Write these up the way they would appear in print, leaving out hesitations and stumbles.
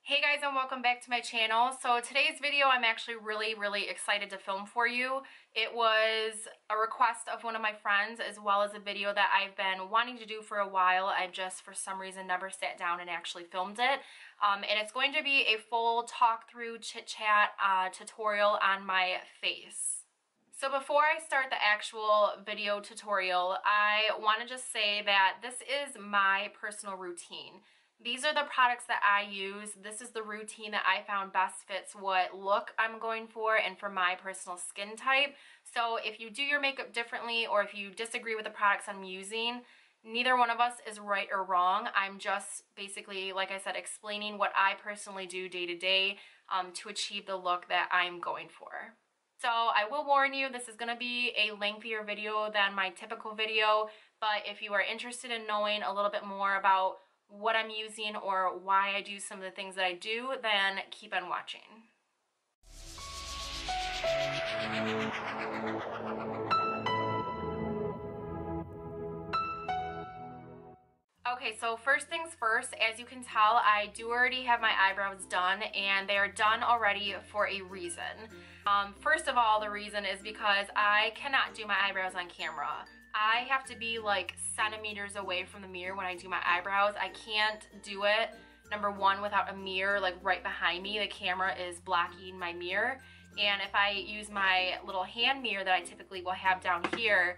Hey guys, and welcome back to my channel. So today's video I'm actually really excited to film for you. It was a request of one of my friends, as well as a video that I've been wanting to do for a while. I just for some reason never sat down and actually filmed it. And it's going to be a full talk through chit chat tutorial on my face. So before I start the actual video tutorial, I want to just say that this is my personal routine. These are the products that I use. This is the routine that I found best fits what look I'm going for and for my personal skin type. So if you do your makeup differently or if you disagree with the products I'm using, neither one of us is right or wrong. I'm just basically, like I said, explaining what I personally do day to day to achieve the look that I'm going for. So I will warn you, this is going to be a lengthier video than my typical video, but if you are interested in knowing a little bit more about what I'm using or why I do some of the things that I do, then keep on watching. Okay, so first things first, as you can tell, I do already have my eyebrows done, and they are done already for a reason. First of all, the reason is because I cannot do my eyebrows on camera. I have to be like centimeters away from the mirror when I do my eyebrows. I can't do it, number one, without a mirror like right behind me. The camera is blocking my mirror. And if I use my little hand mirror that I typically will have down here,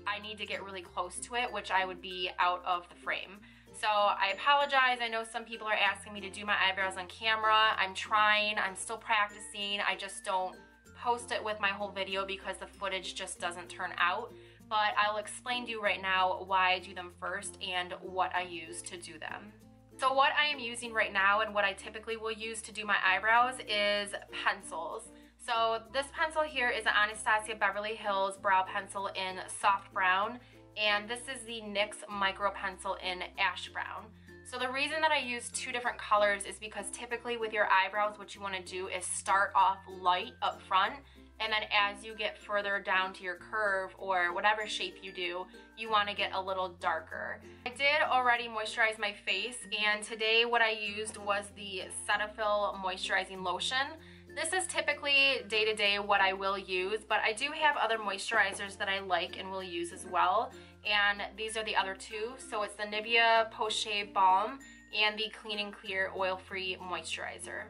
I need to get really close to it, which I would be out of the frame. So I apologize. I know some people are asking me to do my eyebrows on camera. I'm trying, I'm still practicing. I just don't post it with my whole video because the footage just doesn't turn out. But I'll explain to you right now why I do them first and what I use to do them. So what I am using right now and what I typically will use to do my eyebrows is pencils. So this pencil here is an Anastasia Beverly Hills brow pencil in soft brown, and this is the NYX micro pencil in ash brown. So the reason that I use two different colors is because typically with your eyebrows, what you want to do is start off light up front, and then as you get further down to your curve or whatever shape you do, you want to get a little darker. I did already moisturize my face, and today what I used was the Cetaphil moisturizing lotion. This is typically day-to-day what I will use, but I do have other moisturizers that I like and will use as well, and these are the other two. So it's the Nivea Post Shave Balm and the Clean and Clear Oil-Free Moisturizer.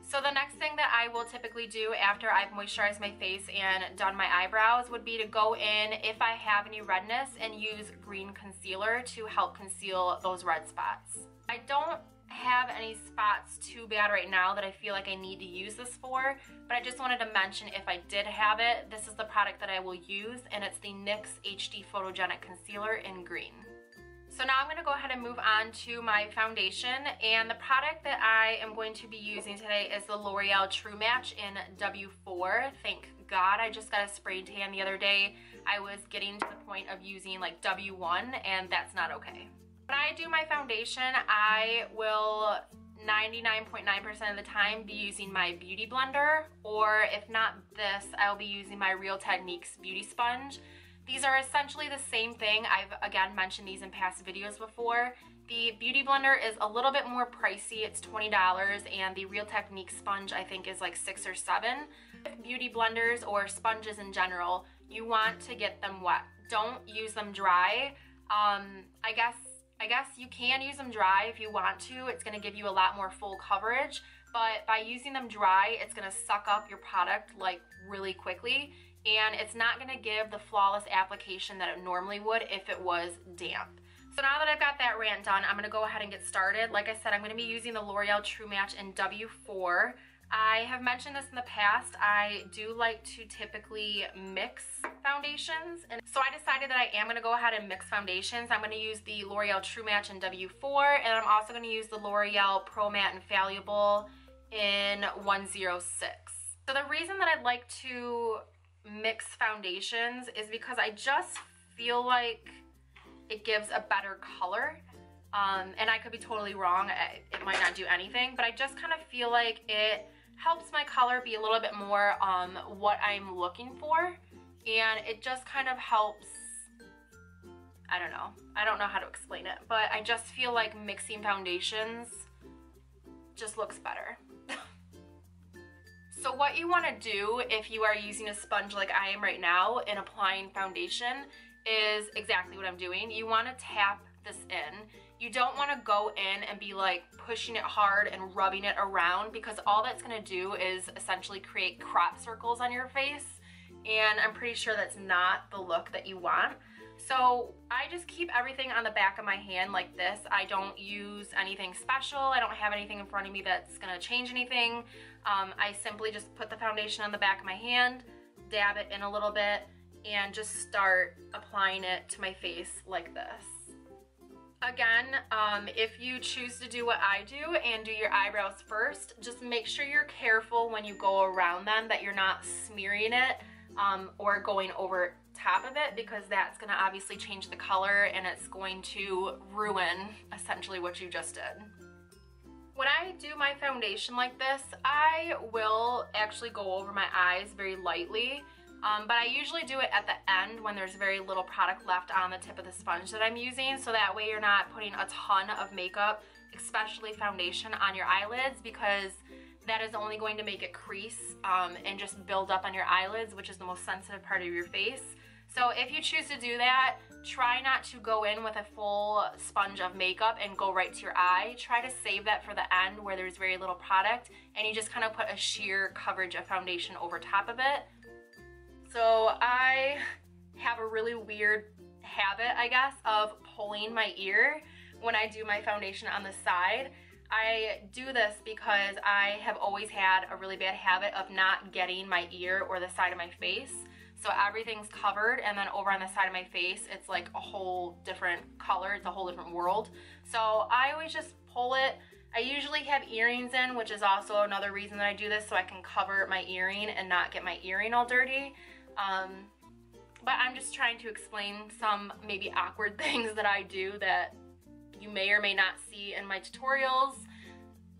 So the next thing that I will typically do after I've moisturized my face and done my eyebrows would be to go in, if I have any redness, and use green concealer to help conceal those red spots. I don't have any spots too bad right now that I feel like I need to use this for, but I just wanted to mention if I did have it, this is the product that I will use, and it's the NYX HD Photogenic Concealer in green. So now I'm going to go ahead and move on to my foundation, and the product that I am going to be using today is the L'Oreal True Match in W4. Thank God I just got a spray tan the other day. I was getting to the point of using like W1, and that's not okay. When I do my foundation, I will 99.9% of the time be using my beauty blender, or if not this, I'll be using my Real Techniques beauty sponge. These are essentially the same thing. I've again mentioned these in past videos before. The beauty blender is a little bit more pricey. It's $20, and the Real Techniques sponge I think is like $6 or $7. With beauty blenders or sponges in general, you want to get them wet. Don't use them dry. I guess you can use them dry if you want to. It's going to give you a lot more full coverage, but by using them dry, it's going to suck up your product like really quickly, and it's not going to give the flawless application that it normally would if it was damp. So now that I've got that rant done, I'm going to go ahead and get started. Like I said, I'm going to be using the L'Oreal True Match in W4. I have mentioned this in the past. I do like to typically mix foundations, and so I decided that I am going to go ahead and mix foundations. I'm going to use the L'Oreal True Match in W4, and I'm also going to use the L'Oreal Pro Matte Infallible in 106. So the reason that I like to mix foundations is because I just feel like it gives a better color. And I could be totally wrong. It might not do anything, but I just kind of feel like it helps my color be a little bit more what I'm looking for, and it just kind of helps. I don't know how to explain it, but I just feel like mixing foundations just looks better. So what you want to do if you are using a sponge like I am right now and applying foundation is exactly what I'm doing. You want to tap this in. You don't want to go in and be like pushing it hard and rubbing it around, because all that's going to do is essentially create crop circles on your face, and I'm pretty sure that's not the look that you want. So I just keep everything on the back of my hand like this. I don't use anything special. I don't have anything in front of me that's gonna change anything. I simply just put the foundation on the back of my hand, dab it in a little bit, and just start applying it to my face like this. Again, if you choose to do what I do and do your eyebrows first, just make sure you're careful when you go around them that you're not smearing it or going over top of it, because that's going to obviously change the color and it's going to ruin essentially what you just did. When I do my foundation like this, I will actually go over my eyes very lightly, but I usually do it at the end when there's very little product left on the tip of the sponge that I'm using, so that way you're not putting a ton of makeup, especially foundation, on your eyelids, because that is only going to make it crease and just build up on your eyelids, which is the most sensitive part of your face. So if you choose to do that, try not to go in with a full sponge of makeup and go right to your eye. Try to save that for the end where there's very little product, and you just kind of put a sheer coverage of foundation over top of it. So I have a really weird habit, I guess, of pulling my ear when I do my foundation on the side. I do this because I have always had a really bad habit of not getting my ear or the side of my face. So everything's covered, and then over on the side of my face, it's like a whole different color. It's a whole different world. So I always just pull it. I usually have earrings in, which is also another reason that I do this, so I can cover my earring and not get my earring all dirty. But I'm just trying to explain some maybe awkward things that I do that you may or may not see in my tutorials.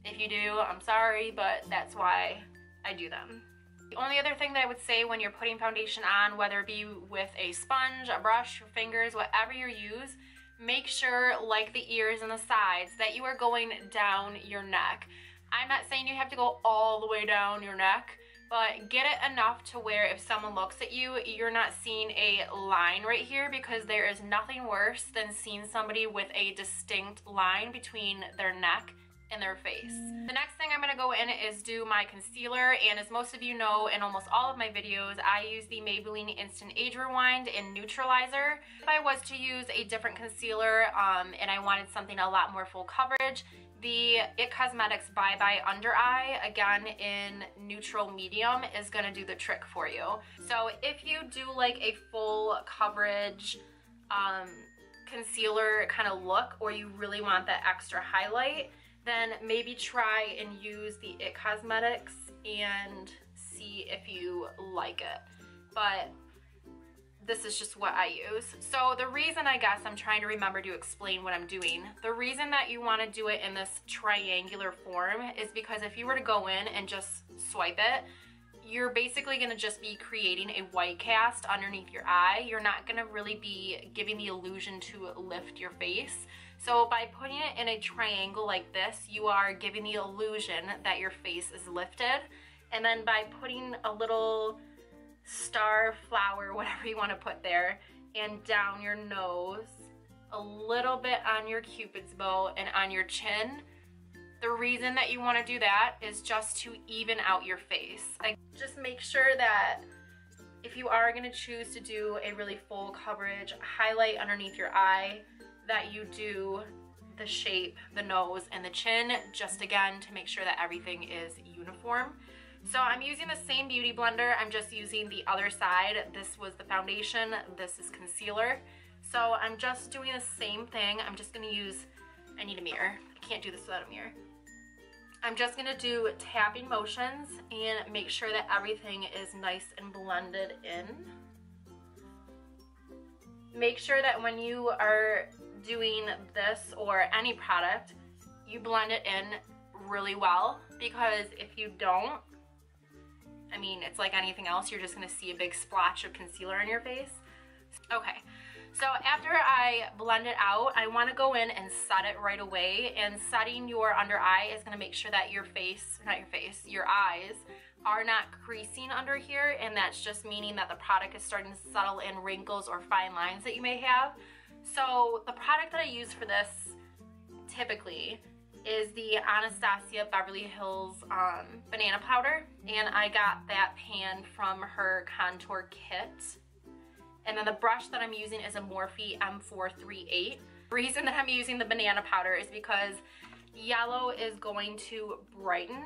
If you do, I'm sorry, but that's why I do them. The only other thing that I would say when you're putting foundation on, whether it be with a sponge, a brush, your fingers, whatever you use, make sure, like the ears and the sides, that you are going down your neck. I'm not saying you have to go all the way down your neck, but get it enough to where if someone looks at you, you're not seeing a line right here, because there is nothing worse than seeing somebody with a distinct line between their neck and their face. The next thing I'm gonna go in is do my concealer, and as most of you know, in almost all of my videos, I use the Maybelline Instant Age Rewind in Neutralizer. If I was to use a different concealer and I wanted something a lot more full coverage, the It Cosmetics Bye Bye Under Eye, again in neutral medium, is gonna do the trick for you. So if you do like a full coverage concealer kind of look, or you really want that extra highlight, then maybe try and use the It Cosmetics and see if you like it. But this is just what I use. So the reason, I guess I'm trying to remember to explain what I'm doing, the reason that you want to do it in this triangular form is because if you were to go in and just swipe it, you're basically going to just be creating a white cast underneath your eye. You're not going to really be giving the illusion to lift your face. So by putting it in a triangle like this, you are giving the illusion that your face is lifted. And then by putting a little star, flower, whatever you want to put there, and down your nose, a little bit on your cupid's bow and on your chin, the reason that you want to do that is just to even out your face. Just make sure that if you are going to choose to do a really full coverage highlight underneath your eye, that you do the shape, the nose, and the chin, just again to make sure that everything is uniform. So I'm using the same beauty blender, I'm just using the other side. This was the foundation, this is concealer. So I'm just doing the same thing. I'm just gonna use, I need a mirror. I can't do this without a mirror. I'm just gonna do tapping motions and make sure that everything is nice and blended in. Make sure that when you are doing this or any product, you blend it in really well, because if you don't, I mean, it's like anything else, you're just gonna see a big splotch of concealer on your face. Okay, So after I blend it out, I want to go in and set it right away. And setting your under eye is going to make sure that your eyes are not creasing under here. And that's just meaning that the product is starting to settle in wrinkles or fine lines that you may have. So the product that I use for this typically is the Anastasia Beverly Hills banana powder. And I got that pan from her contour kit. And then the brush that I'm using is a Morphe M438. The reason that I'm using the banana powder is because yellow is going to brighten.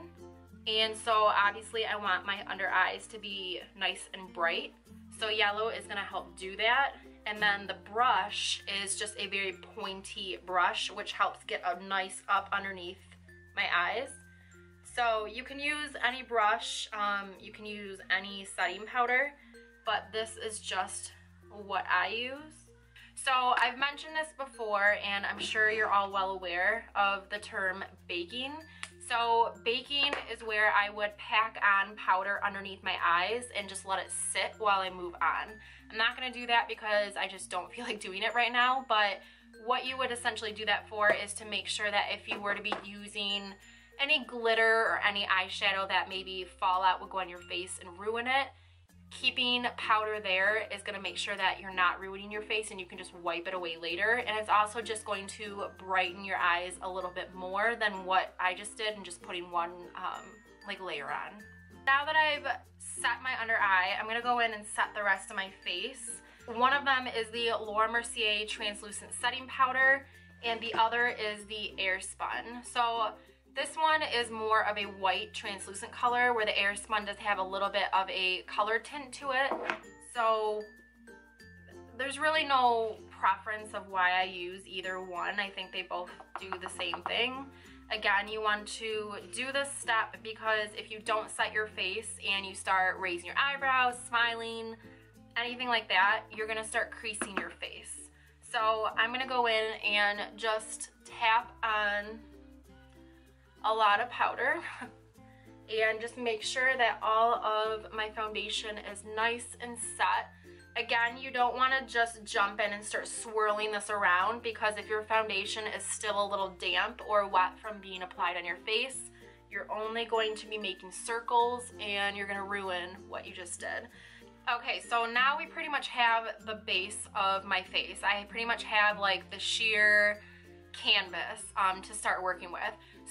And so obviously I want my under eyes to be nice and bright. So yellow is gonna help do that. And then the brush is just a very pointy brush, which helps get a nice up underneath my eyes. So you can use any brush, you can use any setting powder, but this is just what I use. So I've mentioned this before, and I'm sure you're all well aware of the term baking. So baking is where I would pack on powder underneath my eyes and just let it sit while I move on. I'm not going to do that because I just don't feel like doing it right now, but what you would essentially do that for is to make sure that if you were to be using any glitter or any eyeshadow that maybe fallout would go on your face and ruin it, keeping powder there is going to make sure that you're not ruining your face and you can just wipe it away later. And it's also just going to brighten your eyes a little bit more than what I just did and just putting one like layer on. Now that I've set my under eye, I'm going to go in and set the rest of my face. One of them is the Laura Mercier translucent setting powder and the other is the Airspun. So this one is more of a white translucent color where the Airspun does have a little bit of a color tint to it. So there's really no preference of why I use either one. I think they both do the same thing. Again, you want to do this step because if you don't set your face and you start raising your eyebrows, smiling, anything like that, you're gonna start creasing your face. So I'm gonna go in and just tap on a lot of powder and just make sure that all of my foundation is nice and set. Again, you don't want to just jump in and start swirling this around because if your foundation is still a little damp or wet from being applied on your face, you're only going to be making circles and you're going to ruin what you just did. Okay, so now we pretty much have the base of my face. I pretty much have like the sheer canvas to start working with.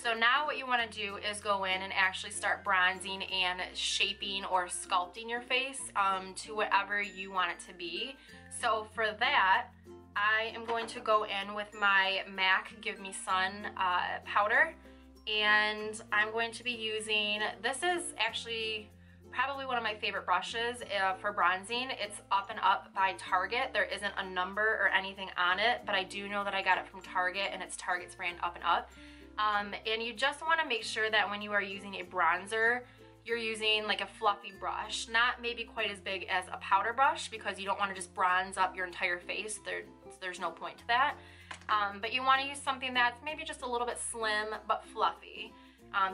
So now what you want to do is go in and actually start bronzing and shaping or sculpting your face to whatever you want it to be. So for that, I am going to go in with my MAC Give Me Sun powder, and I'm going to be using, this is actually probably one of my favorite brushes for bronzing. It's Up and Up by Target. There isn't a number or anything on it, but I do know that I got it from Target and it's Target's brand Up and Up. And you just want to make sure that when you are using a bronzer, you're using like a fluffy brush, not maybe quite as big as a powder brush because you don't want to just bronze up your entire face. There's no point to that. But you want to use something that's maybe just a little bit slim but fluffy.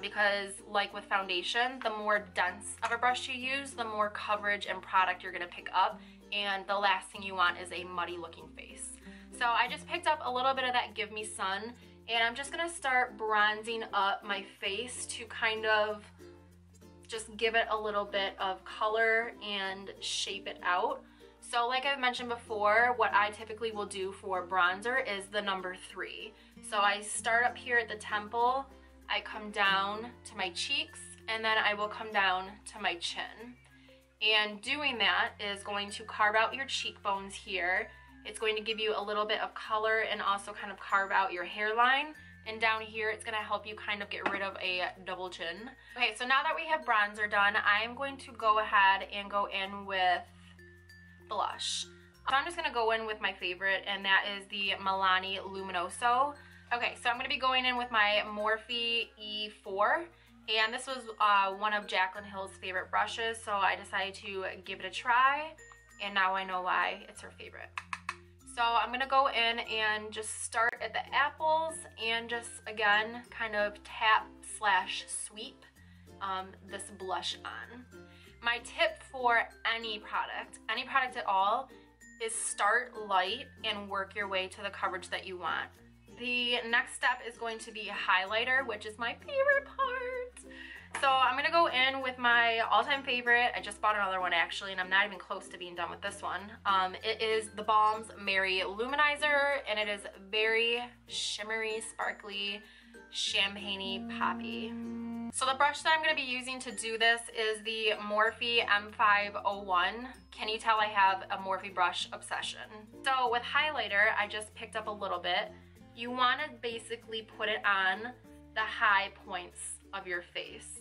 Because like with foundation, the more dense of a brush you use, the more coverage and product you're going to pick up, and the last thing you want is a muddy looking face. So I just picked up a little bit of that Give Me Sun, and I'm just going to start bronzing up my face to kind of just give it a little bit of color and shape it out. So like I've mentioned before, what I typically will do for bronzer is the number 3. So I start up here at the temple, I come down to my cheeks, and then I will come down to my chin. And doing that is going to carve out your cheekbones here. It's going to give you a little bit of color and also kind of carve out your hairline. And down here, it's going to help you kind of get rid of a double chin. Okay, so now that we have bronzer done, I am going to go ahead and go in with blush. So I'm just going to go in with my favorite, and that is the Milani Luminoso. Okay, so I'm going to be going in with my Morphe E4, and this was one of Jaclyn Hill's favorite brushes, so I decided to give it a try, and now I know why it's her favorite. So I'm going to go in and just start at the apples and just, again, kind of tap/sweep this blush on. My tip for any product at all, is start light and work your way to the coverage that you want. The next step is going to be a highlighter, which is my favorite part. So I'm gonna go in with my all-time favorite. I just bought another one actually, and I'm not even close to being done with this one. It is the Balm's Mary Lou-minizer, and it is very shimmery, sparkly, champagne-y, poppy. So the brush that I'm gonna be using to do this is the Morphe M501. Can you tell I have a Morphe brush obsession? So with highlighter, I just picked up a little bit. You wanna basically put it on the high points of your face.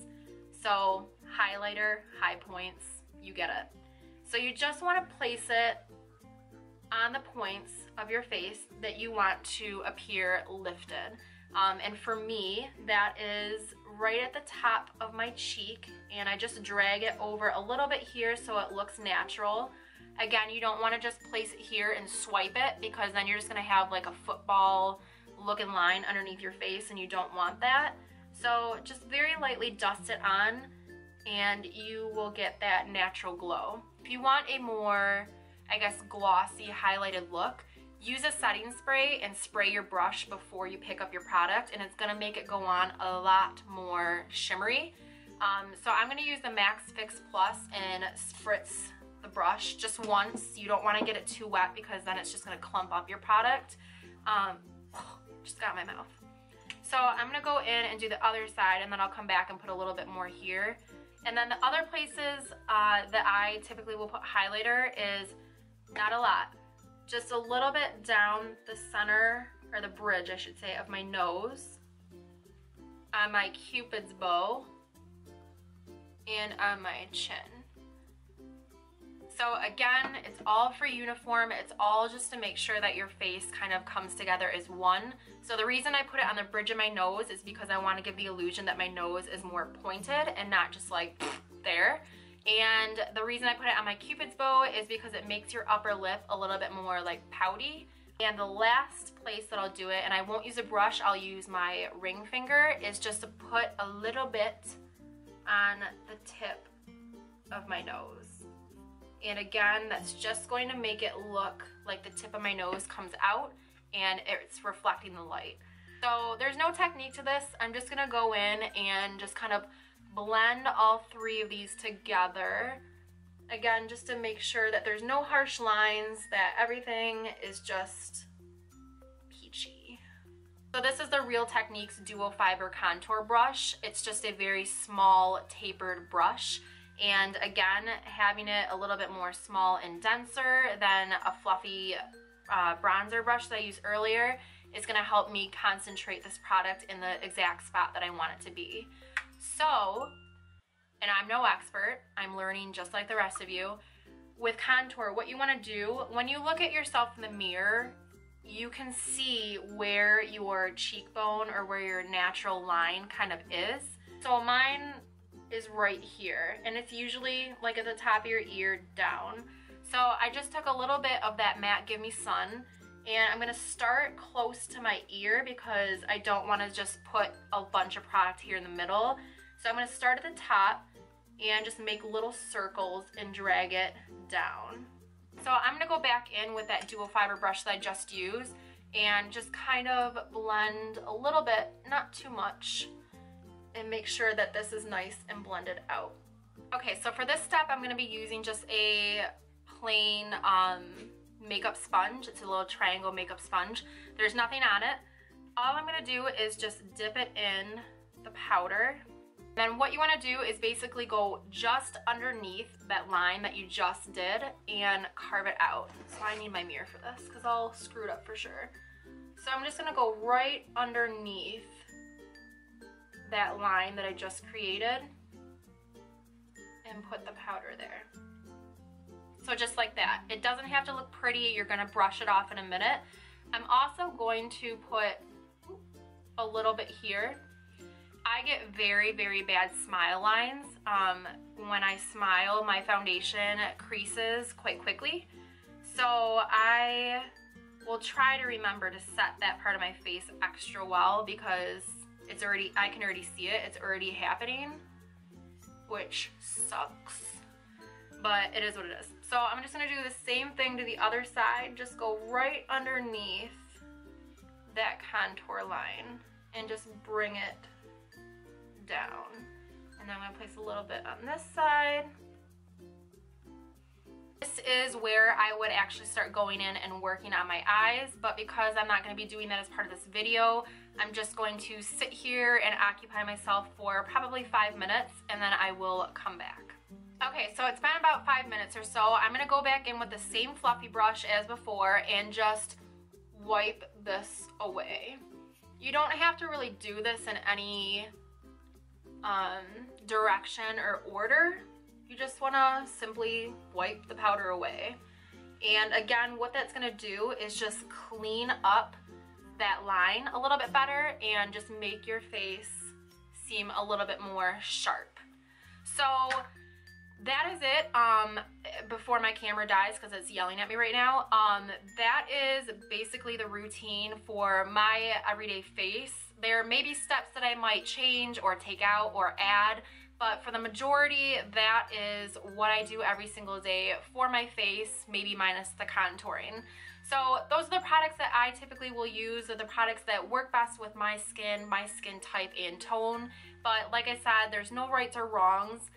So highlighter, high points, you get it. So you just want to place it on the points of your face that you want to appear lifted. And for me, that is right at the top of my cheek, and I just drag it over a little bit here so it looks natural. Again, you don't want to just place it here and swipe it, because then you're just going to have like a football looking line underneath your face, and you don't want that. So just very lightly dust it on and you will get that natural glow. If you want a more, I guess, glossy highlighted look, use a setting spray and spray your brush before you pick up your product, and it's gonna make it go on a lot more shimmery. So I'm gonna use the Max Fix Plus and spritz the brush just once. You don't wanna get it too wet because then it's just gonna clump up your product. Just got in my mouth. So I'm gonna go in and do the other side, and then I'll come back and put a little bit more here. And then the other places that I typically will put highlighter is not a lot. Just a little bit down the center, or the bridge I should say, of my nose, on my Cupid's bow, and on my chin. So again, it's all for uniform. It's all just to make sure that your face kind of comes together as one. So the reason I put it on the bridge of my nose is because I want to give the illusion that my nose is more pointed and not just like there. And the reason I put it on my Cupid's bow is because it makes your upper lip a little bit more like pouty. And the last place that I'll do it, and I won't use a brush, I'll use my ring finger, is just to put a little bit on the tip of my nose. And again, that's just going to make it look like the tip of my nose comes out and it's reflecting the light. So there's no technique to this. I'm just gonna go in and just kind of blend all three of these together. Again, just to make sure that there's no harsh lines, that everything is just peachy. So this is the Real Techniques Duo Fiber Contour Brush. It's just a very small tapered brush. And again, having it a little bit more small and denser than a fluffy bronzer brush that I used earlier is gonna help me concentrate this product in the exact spot that I want it to be. So, and I'm no expert, I'm learning just like the rest of you. With contour, what you wanna do, when you look at yourself in the mirror, you can see where your cheekbone or where your natural line kind of is. So mine is right here, and it's usually like at the top of your ear down. So I just took a little bit of that matte Give Me Sun, and I'm gonna start close to my ear because I don't want to just put a bunch of product here in the middle. So I'm gonna start at the top and just make little circles and drag it down. So I'm gonna go back in with that dual fiber brush that I just used and just kind of blend a little bit, not too much, and make sure that this is nice and blended out. Okay, so for this step, I'm gonna be using just a plain makeup sponge. It's a little triangle makeup sponge. There's nothing on it. All I'm gonna do is just dip it in the powder. Then what you wanna do is basically go just underneath that line that you just did and carve it out. So I need my mirror for this because I'll screw it up for sure. So I'm just gonna go right underneath that line that I just created and put the powder there. So just like that. It doesn't have to look pretty. You're gonna brush it off in a minute. I'm also going to put a little bit here. I get very, very bad smile lines. When I smile, my foundation creases quite quickly. So I will try to remember to set that part of my face extra well because it's already, I can already see it. It's already happening, which sucks. but it is what it is. So I'm just gonna do the same thing to the other side, just go right underneath that contour line and just bring it down. And then I'm gonna place a little bit on this side. This is where I would actually start going in and working on my eyes, but because I'm not going to be doing that as part of this video, I'm just going to sit here and occupy myself for probably 5 minutes, and then I will come back. Okay, so it's been about 5 minutes or so. I'm going to go back in with the same fluffy brush as before and just wipe this away. You don't have to really do this in any direction or order. You just want to simply wipe the powder away. And again, what that's going to do is just clean up that line a little bit better and just make your face seem a little bit more sharp. So that is it. Before my camera dies because it's yelling at me right now, that is basically the routine for my everyday face. There may be steps that I might change or take out or add, but for the majority, that is what I do every single day for my face, maybe minus the contouring. So those are the products that I typically will use. They're the products that work best with my skin type, and tone. But like I said, there's no rights or wrongs.